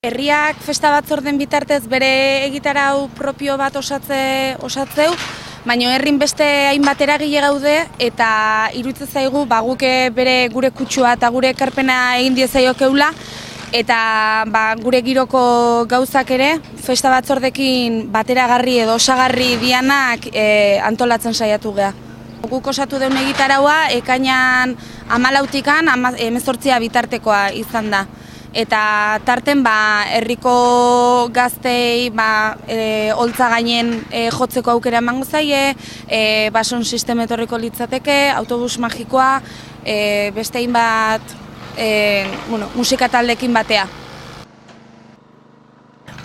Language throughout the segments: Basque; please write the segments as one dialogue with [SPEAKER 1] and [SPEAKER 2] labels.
[SPEAKER 1] Herriak festa batzorden bitartez bere egitarau propio bat osatzeu, baina herrin beste hainbat eragile gaude eta iruditzen zaigu guke gure kutsua eta gure ekarpena egin diezaiokeula eta gure giroko gauzak ere festa batzordekin bateragarri edo osagarri dianak antolatzen saiatu gea. Guk osatu deun egitaraua ekainan 14tikan 18 bitartekoa izan da. Eta tarten herriko gaztei holtza gainen jotzeko aukera emango zaie, bason sistema etorriko litzateke, autobus magikoa, beste hainbat musika taldekin batea.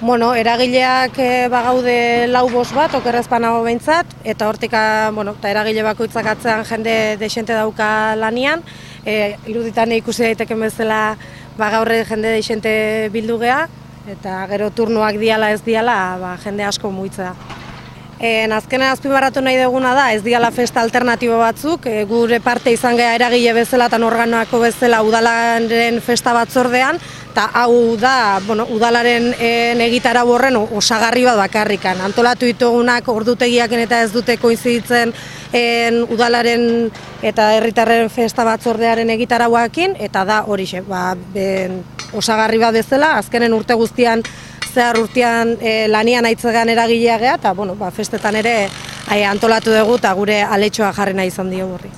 [SPEAKER 2] Eragileak bagaude 4-5 bat, okerrezpanago behintzat, eta hortik eragile bakoitzak atzean jende desente dauka lanian. Iruditan ikusi daiteken bezala gaur jende desente bildu gea, eta gero turnoak diala ez diala jende asko muitza. Azkenean azpimarratu nahi duguna da, ez diala festa alternatibo batzuk, gure parte izan gea eragile bezala eta organoako bezala udalaren festa batzordean, eta hau da udalaren egitarau horren osagarri bat bakarrikan. Antolatu ditugunak ordutegiaken eta ez dute koinziditzen udalaren eta herritarren festa batzordearen egitarauakin, eta da horixe, osagarri bat bezala, azkenen urte guztian zehar urtean lanian aitzegan eragilea gea, eta festetan ere antolatu dugu eta gure aletxoa jarri nahi izan diogu horri.